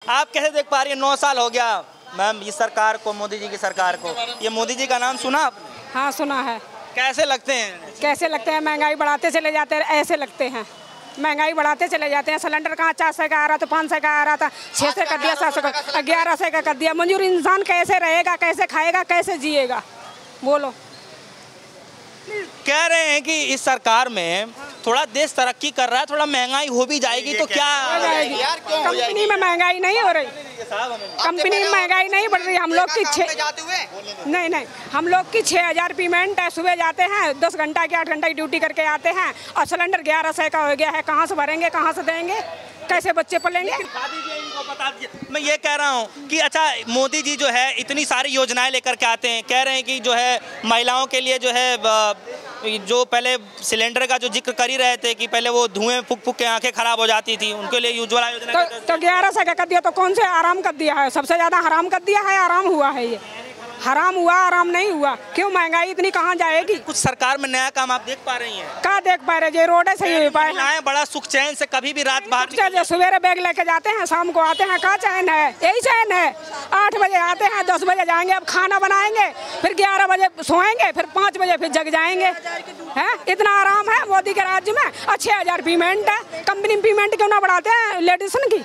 आप कैसे देख पा रही है 9 साल हो गया मैम इस सरकार को, मोदी जी की सरकार को। ये मोदी जी का नाम सुना आपने? हाँ सुना है। कैसे लगते हैं? कैसे लगते हैं? महंगाई बढ़ाते चले जाते हैं, ऐसे लगते हैं। महंगाई बढ़ाते चले जाते हैं। सिलेंडर कहाँ 400 का आ रहा था, 500 का आ रहा था, 600 कर दिया, 700 का, 1100 का कर दिया। मंजूर इंसान कैसे रहेगा, कैसे खाएगा, कैसे जिएगा? बोलो। कह रहे हैं कि इस सरकार में थोड़ा देश तरक्की कर रहा है, थोड़ा महंगाई हो भी जाएगी तो क्या हो जाएगी? कंपनी में महंगाई नहीं हो रही, कंपनी में महंगाई नहीं बढ़ रही। हम लोग की नहीं, हम लोग की 6000 पेमेंट है। सुबह जाते हैं 10 घंटा की 8 घंटा की ड्यूटी करके आते हैं और सिलेंडर 1100 का हो गया है। कहाँ से भरेंगे, कहाँ से देंगे, कैसे बच्चे पलेंगे? बता दीजिए। मैं ये कह रहा हूँ कि अच्छा मोदी जी जो है इतनी सारी योजनाएं लेकर के आते हैं, कह रहे हैं कि जो है महिलाओं के लिए जो है जो पहले सिलेंडर का जो जिक्र कर ही रहे थे कि पहले वो धुएं फूक फूक के आंखें खराब हो जाती थी, उनके लिए उज्ज्वला योजना तो 1100 का कर दिया तो कौन से आराम कर दिया है? सबसे ज्यादा हराम कर दिया है। आराम हुआ है, ये हराम हुआ, आराम नहीं हुआ। क्यों? महंगाई इतनी कहाँ जाएगी? कुछ सरकार में नया काम आप देख पा रही हैं? क्या देख पा रहे? रोड सही हो पाए, बड़ा सुख चैन से कभी भी रात बाहर सवेरे बैग लेके जाते हैं, शाम को आते हैं। क्या चैन है? यही चैन है। 8 बजे आते हैं, 10 बजे जाएंगे, अब खाना बनाएंगे, फिर 11 बजे सोएंगे, फिर 5 बजे फिर जग जाएंगे। है इतना आराम है मोदी के राज्य में? 6000 पेमेंट है। कंपनी पेमेंट क्यों ना बढ़ाते हैं लेडीसन की?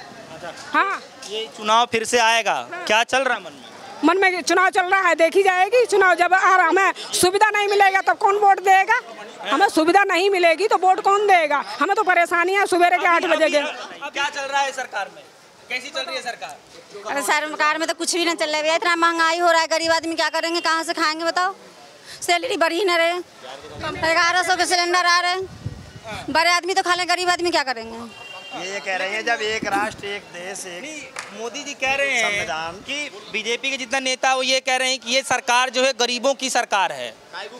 हाँ, ये चुनाव फिर से आएगा, क्या चल रहा है मन में? चुनाव चल रहा है, देखी जाएगी। चुनाव जब हमें सुविधा नहीं मिलेगा तब कौन वोट देगा? हमें सुविधा नहीं मिलेगी तो वोट कौन देगा? हमें तो परेशानी है सुबह के 8 बजे के। क्या चल रहा है सरकार में? कैसी चल रही है सरकार? अरे सरकार में तो कुछ भी नहीं चल रहा है। इतना महंगाई हो रहा है, गरीब आदमी क्या करेंगे, कहाँ से खाएंगे बताओ? सैलरी बढ़ी न रहे, 1100 के सिलेंडर आ रहे। बड़े आदमी तो खा लें, गरीब आदमी क्या करेंगे? ये कह रहे हैं जब एक राष्ट्र एक देश एक मोदी जी कह रहे हैं कि बीजेपी के जितना नेता वो ये कह रहे हैं कि ये सरकार जो है गरीबों की सरकार है।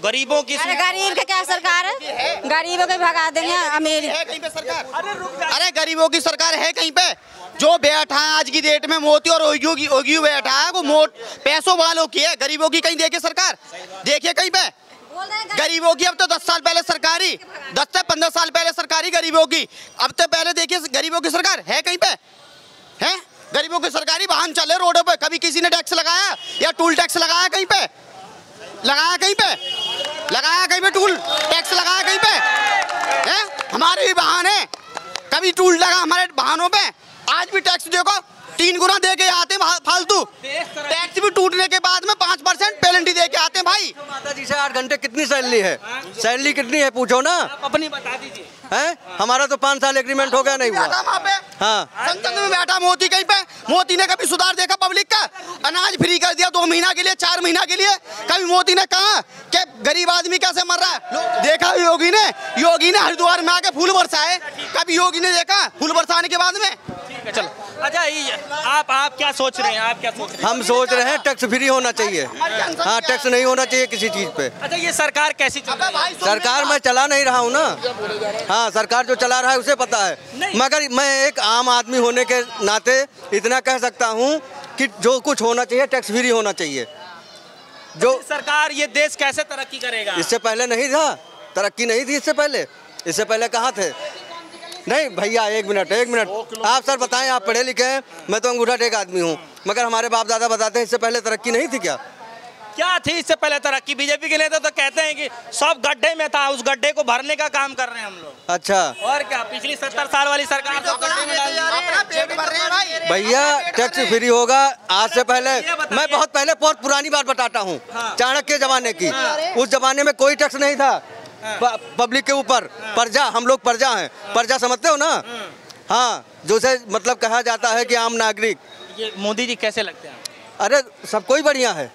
गरीबों की अरे गरीब का क्या सरकार है? गरीबों को भगा देंगे अमीर है कहीं पे सरकार? अरे गरीबों की सरकार है कहीं पे? जो बैठा है आज की डेट में मोदी और योगी बैठा है वो पैसों वालों की है, गरीबों की कहीं देखिए सरकार, देखिए कहीं पे गरीबों की। अब तो 10 साल पहले सरकारी, 10 से 15 साल पहले सरकारी गरीबों की, अब तो पहले देखिए गरीबों की सरकार है कहीं पे? है गरीबों की सरकारी वाहन चले रोडों पे, कभी किसी ने टैक्स लगाया या टूल टैक्स लगाया कहीं पे? लगाया कहीं पे? लगाया कहीं पे? टूल टैक्स लगाया कहीं पे? है हमारे भी वाहन है, कभी टूल लगा हमारे वाहनों पे? आज भी टैक्स देखो 3 गुना दे के आते हैं फालतू। टैक्स भी टूटने के बाद में 5% पेनल्टी दे के आते हैं भाई। माता जी से 8 घंटे कितनी सैलरी है? सैलरी कितनी है पूछो ना। आप अपनी बता दीजिए। हैं हमारा तो 5 साल एग्रीमेंट हो गया, नहीं हुआ। वहाँ पे हाँ संसद में बैठा मोदी कहीं पे? मोदी ने कभी सुधार देखा पब्लिक का? अनाज फ्री कर दिया 2 महीना के लिए, 4 महीना के लिए। कभी मोदी ने कहा कि गरीब आदमी कैसे मर रहा है? देखा योगी ने हरिद्वार में आके फूल बरसाए, कभी योगी ने देखा फूल बरसाने के बाद में? चलो अच्छा आप क्या सोच रहे हैं? आप क्या सोच रहे हैं? हम सोच रहे हैं टैक्स फ्री होना चाहिए। हाँ टैक्स नहीं होना चाहिए किसी चीज पे। अच्छा ये सरकार कैसी चल रही है? सरकार मैं चला नहीं रहा हूँ ना। हाँ सरकार जो चला रहा है उसे पता है, मगर मैं एक आम आदमी होने के नाते इतना कह सकता हूँ कि जो कुछ होना चाहिए टैक्स फ्री होना चाहिए। जो सरकार ये देश कैसे तरक्की करेगा? इससे पहले नहीं था, तरक्की नहीं थी इससे पहले कहाँ थे? नहीं भैया एक मिनट आप सर बताएं, आप पढ़े लिखे हैं, मैं तो अंगूठा टेक आदमी हूँ, मगर हमारे बाप दादा बताते हैं इससे पहले तरक्की नहीं थी क्या? क्या थी इससे पहले तरक्की? बीजेपी के नेता तो कहते हैं कि सब गड्ढे में था, उस गड्ढे को भरने का काम कर रहे हैं हम लोग। अच्छा और क्या पिछली 70 साल वाली सरकार तो गड्ढे में डाल भैया टैक्स फ्री होगा आज से पहले। मैं बहुत पहले बहुत पुरानी बात बताता हूँ, चाणक्य जमाने की। उस जमाने में कोई टैक्स नहीं था पब्लिक के ऊपर। प्रजा, हम लोग प्रजा हैं, प्रजा समझते हो ना? हाँ जो से मतलब कहा जाता है कि आम नागरिक। ये मोदी जी कैसे लगते हैं? अरे सब कोई बढ़िया है।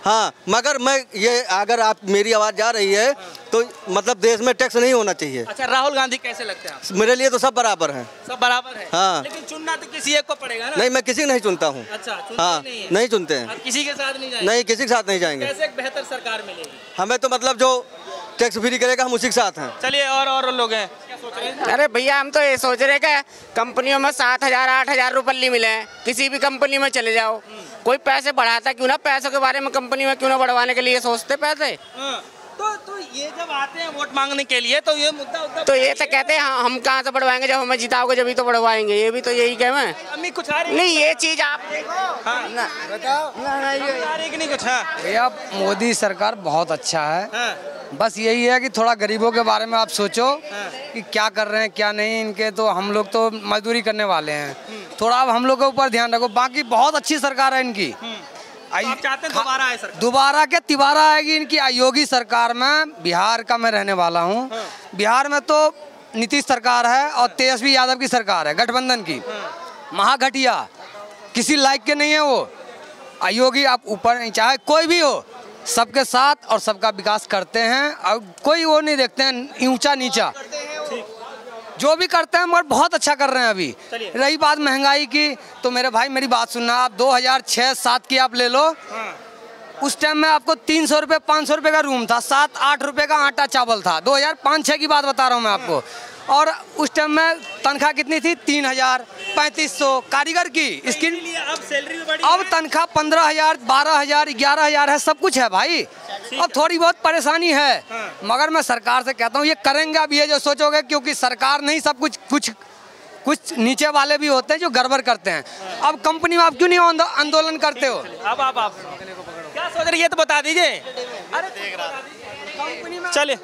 हाँ मगर मैं ये अगर आप मेरी आवाज़ जा रही है तो मतलब देश में टैक्स नहीं होना चाहिए। अच्छा राहुल गांधी कैसे लगते हैं? मेरे लिए तो सब बराबर हैं। सब बराबर है। हाँ लेकिन चुनना तो किसी एक को पड़ेगा ना? नहीं मैं किसी को नहीं चुनता हूँ। अच्छा हाँ नहीं चुनते हैं। आप किसी के साथ नहीं जाएंगे? नहीं किसी के साथ नहीं जाएंगे। कैसे एक बेहतर सरकार मिलेगी? हमें तो मतलब जो टैक्स फ्री करेगा हम उसी के साथ हैं। चलिए और लोग हैं क्या सोच रहे हैं? अरे भैया हम तो ये सोच रहे कि कंपनियों में 7,000 8,000 रुपये मिले हैं, किसी भी कंपनी में चले जाओ, कोई पैसे बढ़ाता क्यों ना? पैसों के बारे में कंपनी में क्यों ना बढ़वाने के लिए सोचते पैसे। तो तो ये जब आते हैं वोट मांगने के लिए तो ये मुद्दा तो ये तो कहते हैं हम कहाँ से बढ़वाएंगे, जब हमें जिताओगे जब ही तो बढ़वाएंगे, ये भी तो यही कहना है। अम्मी कुछ आ रही नहीं ये चीज आप देखो। हाँ आ रही कि नहीं कुछ? हाँ भैया मोदी सरकार बहुत अच्छा है। हाँ बस यही है कि थोड़ा गरीबों के बारे में आप सोचो कि क्या कर रहे हैं क्या नहीं इनके। तो हम लोग तो मजदूरी करने वाले हैं, थोड़ा अब हम लोग के ऊपर ध्यान रखो। बाकी बहुत अच्छी सरकार है इनकी। तो आप चाहते हैं दोबारा आए सरकार? दोबारा क्या तिबारा आएगी इनकी योगी सरकार में। बिहार का मैं रहने वाला हूँ। बिहार में तो नीतीश सरकार है और तेजस्वी यादव की सरकार है, गठबंधन की। महाघटिया किसी लायक के नहीं है वो। योगी आप ऊपर चाहे कोई भी हो, सबके साथ और सबका विकास करते हैं और कोई वो नहीं देखते हैं ऊंचा नीचा। जो भी करते हैं मगर बहुत अच्छा कर रहे हैं। अभी रही बात महंगाई की, तो मेरे भाई मेरी बात सुनना, आप 2006-07 की आप ले लो। उस टाइम में आपको 300 रुपये 500 रुपये का रूम था, 7-8 रुपये का आटा चावल था। 2005-06 की बात बता रहा हूँ मैं आपको। और उस टाइम में तनख्वाह कितनी थी? 3000 3500 कारीगर की। इसकी अब सैलरी बढ़ी, अब तनख्वाह 15000 12000 11000 है, सब कुछ है भाई। अब थोड़ी बहुत परेशानी है मगर मैं सरकार से कहता हूँ ये करेंगे। अब ये जो सोचोगे, क्योंकि सरकार नहीं सब कुछ नीचे वाले भी होते हैं जो गड़बड़ करते हैं। अब कंपनी में आप क्यों नहीं आंदोलन करते हो? अब आप क्या सोच रही है तो बता दीजिए। अरे चलिए।